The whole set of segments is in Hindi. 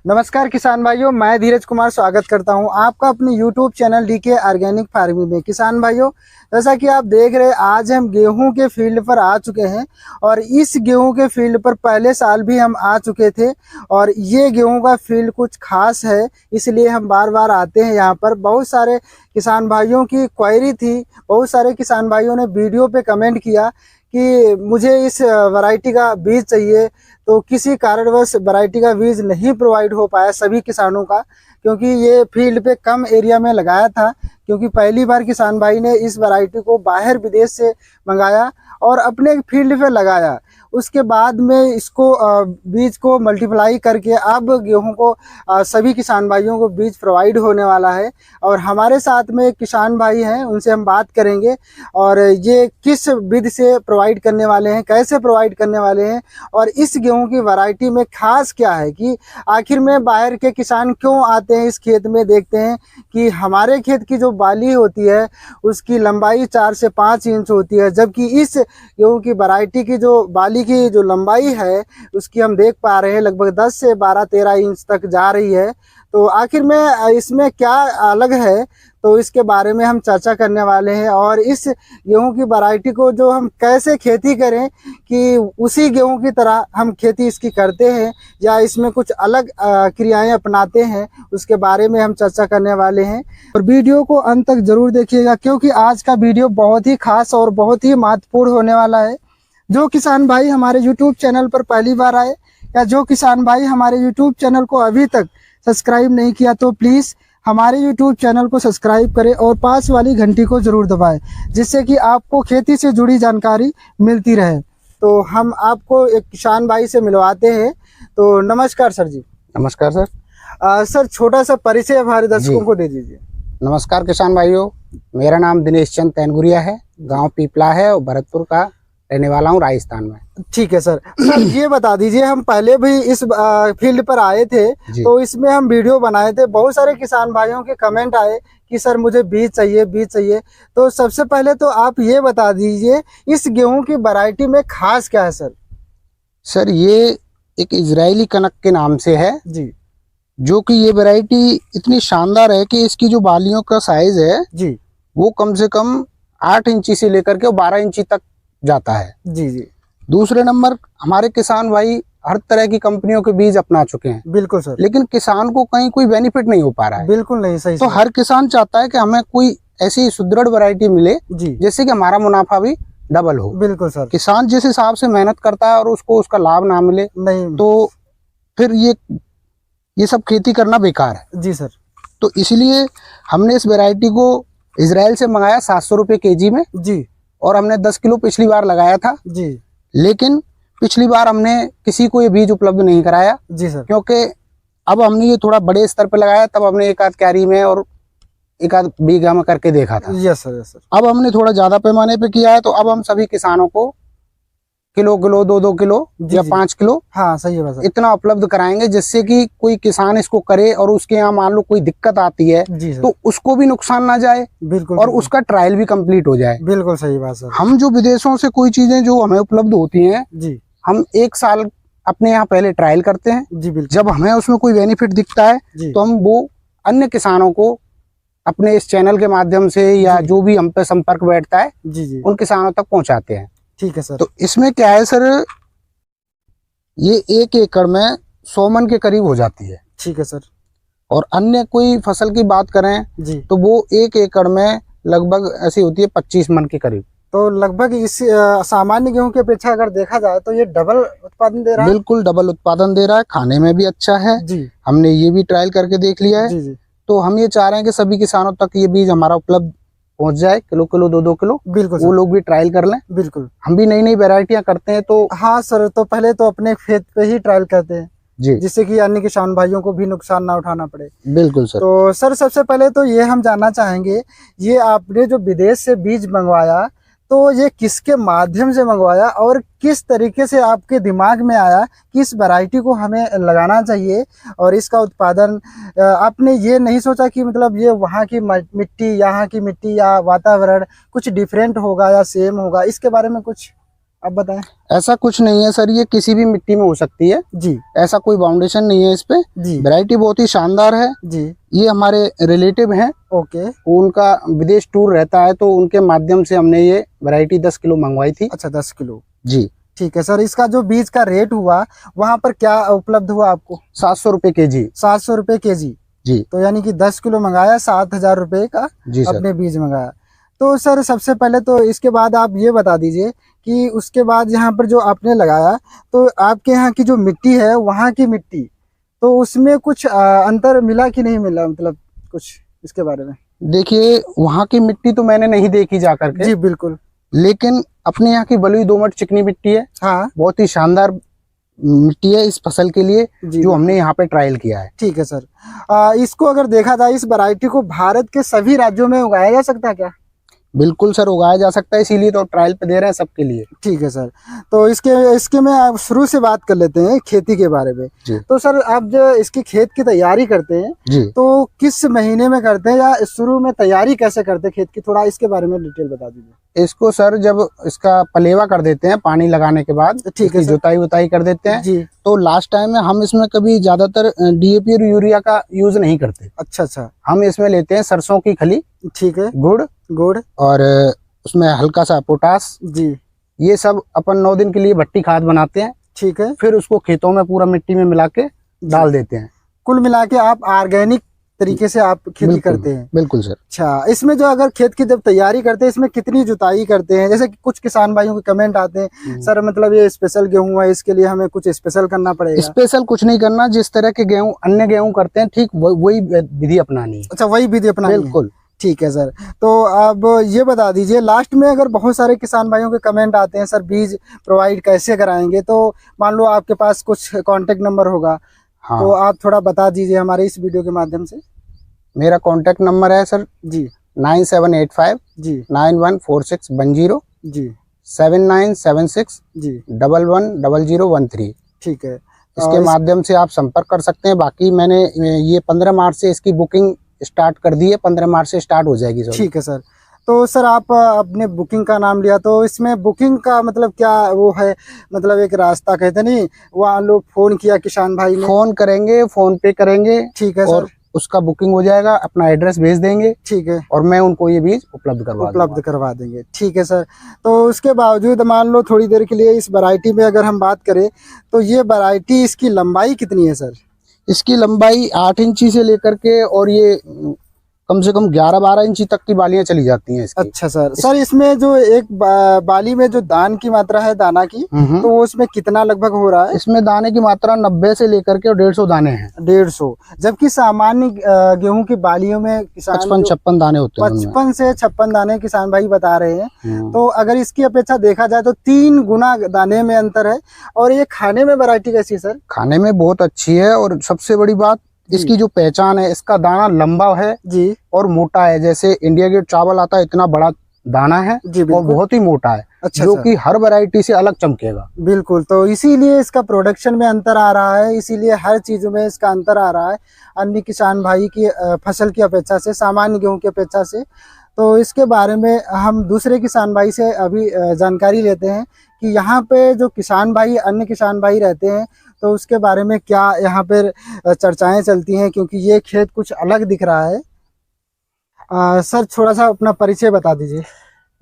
नमस्कार किसान भाइयों, मैं धीरज कुमार स्वागत करता हूं आपका अपने YouTube channel DK organic farming में। किसान भाइयों, जैसा कि आप देख रहे हैं, आज हम गेहूं के फील्ड पर आ चुके हैं और इस गेहूं के फील्ड पर पहले साल भी हम आ चुके थे और ये गेहूं का फील्ड कुछ खास है, इसलिए हम बार बार आते हैं यहाँ पर। बहुत सारे किसान भाइयों की क्वेरी थी, बहुत सारे किसान भाइयों ने वीडियो पे कमेंट किया कि मुझे इस वैरायटी का बीज चाहिए, तो किसी कारणवश वैरायटी का बीज नहीं प्रोवाइड हो पाया सभी किसानों का, क्योंकि ये फील्ड पे कम एरिया में लगाया था। क्योंकि पहली बार किसान भाई ने इस वैरायटी को बाहर विदेश से मंगाया और अपने फील्ड पे लगाया। उसके बाद में इसको बीज को मल्टीप्लाई करके अब गेहूं को सभी किसान भाइयों को बीज प्रोवाइड होने वाला है। और हमारे साथ में एक किसान भाई हैं, उनसे हम बात करेंगे और ये किस विधि से प्रोवाइड करने वाले हैं, कैसे प्रोवाइड करने वाले हैं और इस गेहूं की वैरायटी में खास क्या है कि आखिर में बाहर के किसान क्यों आते हैं इस खेत में। देखते हैं कि हमारे खेत की जो बाली होती है उसकी लंबाई 4 से 5 इंच होती है, जबकि इस गेहूं की वैरायटी की जो बाली की जो लंबाई है उसकी हम देख पा रहे हैं लगभग 10 से 12-13 इंच तक जा रही है। तो आखिर में इसमें क्या अलग है, तो इसके बारे में हम चर्चा करने वाले हैं। और इस गेहूं की वैरायटी को जो हम कैसे खेती करें कि उसी गेहूं की तरह हम खेती इसकी करते हैं या इसमें कुछ अलग क्रियाएं अपनाते हैं, उसके बारे में हम चर्चा करने वाले हैं। और वीडियो को अंत तक जरूर देखिएगा, क्योंकि आज का वीडियो बहुत ही खास और बहुत ही महत्वपूर्ण होने वाला है। जो किसान भाई हमारे YouTube चैनल पर पहली बार आए या जो किसान भाई हमारे YouTube चैनल को अभी तक सब्सक्राइब नहीं किया, तो प्लीज़ हमारे YouTube चैनल को सब्सक्राइब करें और पास वाली घंटी को जरूर दबाएं, जिससे कि आपको खेती से जुड़ी जानकारी मिलती रहे। तो हम आपको एक किसान भाई से मिलवाते हैं। तो नमस्कार सर जी। नमस्कार सर। सर, छोटा सा परिचय हमारे दर्शकों को दे दीजिए। नमस्कार किसान भाइयों, मेरा नाम दिनेश चंद तैनगुरिया है, गांव पीपला है और भरतपुर का रहने वाला हूँ, राजस्थान में। ठीक है सर। सर ये बता दीजिए, हम पहले भी इस फील्ड पर आए थे तो इसमें हम वीडियो बनाए थे, बहुत सारे किसान भाइयों के कमेंट आए कि सर मुझे बीज चाहिए, बीज चाहिए। तो सबसे पहले तो आप ये बता दीजिए इस गेहूं की वैरायटी में खास क्या है सर? सर ये एक इजरायली कनक के नाम से है जी, जो कि ये वैरायटी इतनी शानदार है कि इसकी जो बालियों का साइज है जी, वो कम से कम 8 इंची से लेकर के 12 इंची तक जाता है। जी जी। दूसरे नंबर, हमारे किसान भाई हर तरह की कंपनियों के बीज अपना चुके हैं, बिल्कुल सर, लेकिन किसान को कहीं कोई बेनिफिट नहीं हो पा रहा है। बिल्कुल नहीं, सही। तो हर किसान चाहता है कि हमें कोई ऐसी सुदृढ़ वैरायटी मिले जी, जिससे कि हमारा मुनाफा भी डबल हो। बिल्कुल सर। किसान जिस हिसाब से मेहनत करता है और उसको उसका लाभ ना मिले नहीं तो फिर ये सब खेती करना बेकार है। जी सर। तो इसलिए हमने इस वैरायटी को इजराइल से मंगाया 700 रुपये केजी में, जी, और हमने 10 किलो पिछली बार लगाया था। जी, लेकिन पिछली बार हमने किसी को ये बीज उपलब्ध नहीं कराया, जी सर। क्योंकि अब हमने ये थोड़ा बड़े स्तर पे लगाया, तब हमने एक आध क्यारी में और एक आध बीघा में करके देखा था। Yes sir, yes sir. अब हमने थोड़ा ज्यादा पैमाने पे किया है, तो अब हम सभी किसानों को किलो 2-2 किलो या 5 किलो, हाँ सही है सर, इतना उपलब्ध कराएंगे जिससे कि कोई किसान इसको करे और उसके यहाँ मान लो कोई दिक्कत आती है जी सर, तो उसको भी नुकसान ना जाए, बिल्कुल, और उसका ट्रायल भी कंप्लीट हो जाए। बिल्कुल सही बात सर। हम जो विदेशों से कोई चीजें जो हमें उपलब्ध होती हैं, जी, हम 1 साल अपने यहाँ पहले ट्रायल करते हैं। जी बिल्कुल। जब हमें उसमें कोई बेनिफिट दिखता है तो हम वो अन्य किसानों को अपने इस चैनल के माध्यम से या जो भी हम पे संपर्क बैठता है जी, जी, उन किसानों तक पहुंचाते हैं। ठीक है सर। तो इसमें क्या है सर, ये 1 एकड़ में 100 मन के करीब हो जाती है। ठीक है सर। और अन्य कोई फसल की बात करें जी, तो वो 1 एकड़ में लगभग ऐसी होती है 25 मन के करीब। तो लगभग इस सामान्य गेहूं की अपेक्षा अगर देखा जाए तो ये डबल उत्पादन दे रहा है। बिल्कुल डबल उत्पादन दे रहा है, खाने में भी अच्छा है। जी, हमने ये भी ट्रायल करके देख लिया है। जी, जी, तो हम ये चाह रहे हैं कि सभी किसानों तक ये बीज हमारा उपलब्ध पहुंच जाए, किलो 2-2 किलो, बिल्कुल वो सर, लोग भी ट्रायल कर लें। बिल्कुल। हम भी नई नई वेराइटियां करते हैं तो हाँ सर, तो पहले तो अपने खेत पे ही ट्रायल करते हैं जी, जिससे कि अन्य किसान भाइयों को भी नुकसान ना उठाना पड़े। बिल्कुल सर। तो सर सबसे पहले तो ये हम जानना चाहेंगे, ये आपने जो विदेश से बीज मंगवाया तो ये किसके माध्यम से मंगवाया और किस तरीके से आपके दिमाग में आया कि इस वैरायटी को हमें लगाना चाहिए और इसका उत्पादन आपने ये नहीं सोचा कि मतलब ये वहाँ की मिट्टी, यहाँ की मिट्टी या वातावरण कुछ डिफरेंट होगा या सेम होगा, इसके बारे में कुछ आप बताएं। ऐसा कुछ नहीं है सर, ये किसी भी मिट्टी में हो सकती है जी ऐसा कोई बाउंडेशन नहीं है इस पे। जी वैरायटी बहुत ही शानदार है। जी। ये हमारे रिलेटिव हैं, ओके। उनका विदेश टूर रहता है तो उनके माध्यम से हमने ये वैरायटी 10 किलो मंगवाई थी। अच्छा 10 किलो। जी ठीक है सर। इसका जो बीज का रेट हुआ वहाँ पर क्या उपलब्ध हुआ आपको? 700 रुपये kg। 700 रुपये kg। जी तो यानी कि 10 किलो मंगाया, 7,000 रुपये का जी सर। अपने बीज मंगाया। तो सर सबसे पहले तो इसके बाद आप ये बता दीजिए कि उसके बाद यहाँ पर जो आपने लगाया तो आपके यहाँ की जो मिट्टी है वहाँ की मिट्टी, तो उसमें कुछ अंतर मिला कि नहीं मिला, मतलब कुछ इसके बारे में? देखिए वहाँ की मिट्टी तो मैंने नहीं देखी जा करके। जी बिल्कुल। लेकिन अपने यहाँ की बलुई दोमट चिकनी मिट्टी है। हाँ बहुत ही शानदार मिट्टी है इस फसल के लिए, जी जो हमने यहाँ पे ट्रायल किया है। ठीक है सर। इसको अगर देखा जाए, इस वैरायटी को भारत के सभी राज्यों में उगाया जा सकता है क्या? बिल्कुल सर, उगाया जा सकता है, इसीलिए तो ट्रायल पे दे रहे हैं सबके लिए। ठीक है सर। तो इसके में आप शुरू से बात कर लेते हैं खेती के बारे में। जी। तो सर आप जो इसकी खेत की तैयारी करते हैं जी। तो किस महीने में करते हैं, या शुरू में तैयारी कैसे करते हैं खेत की, थोड़ा इसके बारे में डिटेल बता दीजिए। इसको सर जब इसका पलेवा कर देते हैं पानी लगाने के बाद, ठीक है सर। जुताई उताई कर देते हैं जी। तो लास्ट टाइम में हम इसमें कभी ज्यादातर DAP और यूरिया का यूज नहीं करते। अच्छा अच्छा। हम इसमें लेते हैं सरसों की खली, ठीक है। गुड़ और उसमें हल्का सा पोटास। जी। ये सब अपन 9 दिन के लिए भट्टी खाद बनाते हैं। ठीक है। फिर उसको खेतों में पूरा मिट्टी में मिला के डाल देते हैं। कुल मिला के आप ऑर्गेनिक तरीके से आप खेती करते हैं? बिल्कुल सर। अच्छा, इसमें जो अगर खेत की जब तैयारी करते हैं, इसमें कितनी जुताई करते हैं? जैसे कि कुछ किसान भाइयों के कमेंट आते हैं, सर मतलब ये स्पेशल गेहूं है, इसके लिए हमें कुछ स्पेशल करना पड़ेगा? स्पेशल कुछ नहीं करना, जिस तरह के गेहूं अन्य गेहूं करते हैं ठीक वही विधि अपनानी है। अच्छा, वही विधि अपनानी है। बिल्कुल। ठीक है सर। तो अब ये बता दीजिए लास्ट में, अगर बहुत सारे किसान भाइयों के कमेंट आते हैं सर बीज प्रोवाइड कैसे कराएंगे, तो मान लो आपके पास कुछ कांटेक्ट नंबर होगा। हाँ। तो आप थोड़ा बता दीजिए हमारे इस वीडियो के माध्यम से। मेरा कांटेक्ट नंबर है सर जी 9785 जी 914610 जी 7976 जी 110013। ठीक है। इसके माध्यम से आप संपर्क कर सकते हैं। बाकी मैंने ये 15 मार्च से इसकी बुकिंग स्टार्ट कर दी है, 15 मार्च से स्टार्ट हो जाएगी सर। ठीक है सर। तो सर आप अपने बुकिंग का नाम लिया, तो इसमें बुकिंग का मतलब क्या वो है, मतलब एक रास्ता कहते नहीं, वहाँ लोग फोन किया किसान भाई ने, फोन करेंगे, फोन पे करेंगे। ठीक है और सर। उसका बुकिंग हो जाएगा, अपना एड्रेस भेज देंगे। ठीक है। और मैं उनको ये बीज उपलब्ध करवा देंगे। ठीक है सर। तो उसके बावजूद मान लो थोड़ी देर के लिए इस वैरायटी में अगर हम बात करें, तो ये वैरायटी इसकी लंबाई कितनी है सर? इसकी लंबाई 8 इंची से लेकर के और ये कम से कम 11-12 इंची तक की बालियां चली जाती हैं इसकी। अच्छा सर। सर इसमें जो एक बाली में जो दान की मात्रा है, दाना की, तो वो उसमें कितना लगभग हो रहा है? इसमें दाने की मात्रा 90 से लेकर के 150 दाने हैं। 150, जबकि सामान्य गेहूं की बालियों में किसान 55-56 दाने होते हैं। 55 से 56 दाने किसान भाई बता रहे हैं। तो अगर इसकी अपेक्षा देखा जाए तो 3 गुना दाने में अंतर है। और ये खाने में वैरायटी कैसी है सर? खाने में बहुत अच्छी है, और सबसे बड़ी बात इसकी जो पहचान है, इसका दाना लंबा है जी और मोटा है। जैसे इंडिया गेट चावल आता है, इतना बड़ा दाना है जी, और बहुत ही मोटा है। अच्छा, जो कि हर वैरायटी से अलग चमकेगा। बिल्कुल। तो इसीलिए इसका प्रोडक्शन में अंतर आ रहा है, इसीलिए हर चीजों में इसका अंतर आ रहा है अन्य किसान भाई की फसल की अपेक्षा से, सामान्य गेहूं की अपेक्षा से। तो इसके बारे में हम दूसरे किसान भाई से अभी जानकारी लेते हैं कि यहाँ पे जो किसान भाई, अन्य किसान भाई रहते हैं, तो उसके बारे में क्या यहाँ पर चर्चाएं चलती हैं, क्योंकि ये खेत कुछ अलग दिख रहा है। सर थोड़ा सा अपना परिचय बता दीजिए।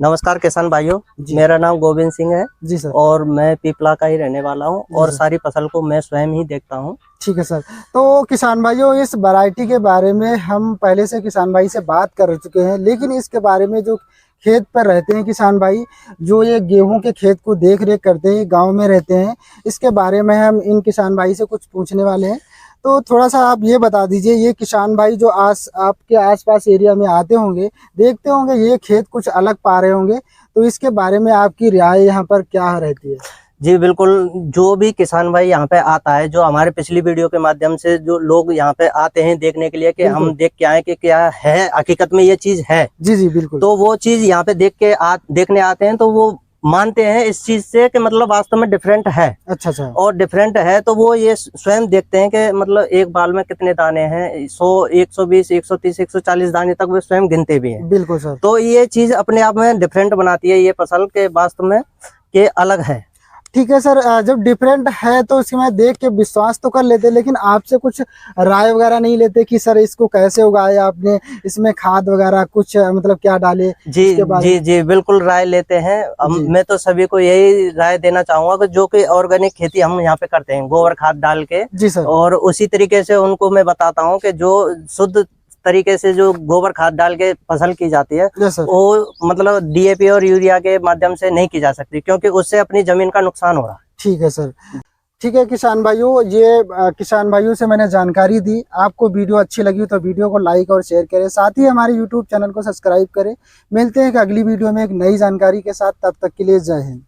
नमस्कार किसान भाइयों, मेरा नाम गोविंद सिंह है जी सर, और मैं पीपला का ही रहने वाला हूं और सारी फसल को मैं स्वयं ही देखता हूं। ठीक है सर। तो किसान भाइयों, इस वैरायटी के बारे में हम पहले से किसान भाई से बात कर चुके हैं, लेकिन इसके बारे में जो खेत पर रहते हैं किसान भाई, जो ये गेहूं के खेत को देख रेख करते हैं, गांव में रहते हैं, इसके बारे में हम इन किसान भाई से कुछ पूछने वाले हैं। तो थोड़ा सा आप ये बता दीजिए, ये किसान भाई जो आपके आसपास एरिया में आते होंगे, देखते होंगे ये खेत कुछ अलग पा रहे होंगे, तो इसके बारे में आपकी राय यहाँ पर क्या रहती है? जी बिल्कुल, जो भी किसान भाई यहाँ पे आता है, जो हमारे पिछली वीडियो के माध्यम से जो लोग यहाँ पे आते हैं देखने के लिए कि हम देख के आए कि क्या है हकीकत में ये चीज है। जी जी बिल्कुल। तो वो चीज यहाँ पे देखने आते हैं, तो वो मानते हैं इस चीज से कि मतलब वास्तव में डिफरेंट है। अच्छा अच्छा। और डिफरेंट है तो वो ये स्वयं देखते हैं कि मतलब एक बाल में कितने दाने हैं, 100, 120, 130, 140 दाने तक वो स्वयं गिनते भी हैं। बिल्कुल सर। तो ये चीज अपने आप में डिफरेंट बनाती है ये फसल के वास्तव में। के अलग है। ठीक है सर, जब डिफरेंट है तो इसमें देख के विश्वास तो कर लेते, लेकिन आपसे कुछ राय वगैरह नहीं लेते कि सर इसको कैसे उगाया आपने, इसमें खाद वगैरह कुछ मतलब क्या डाले? जी बिल्कुल राय लेते हैं। मैं तो सभी को यही राय देना चाहूंगा कि जो कि ऑर्गेनिक खेती हम यहाँ पे करते हैं गोबर खाद डाल के। जी सर। और उसी तरीके से उनको मैं बताता हूँ कि जो शुद्ध तरीके से जो गोबर खाद डाल के फसल की जाती है वो मतलब DAP और यूरिया के माध्यम से नहीं की जा सकती, क्योंकि उससे अपनी जमीन का नुकसान हो रहा है। ठीक है सर। ठीक है किसान भाइयों, ये किसान भाइयों से मैंने जानकारी दी। आपको वीडियो अच्छी लगी तो वीडियो को लाइक और शेयर करें, साथ ही हमारे यूट्यूब चैनल को सब्सक्राइब करें। मिलते हैं एक अगली वीडियो में एक नई जानकारी के साथ, तब तक के लिए जय हिंद।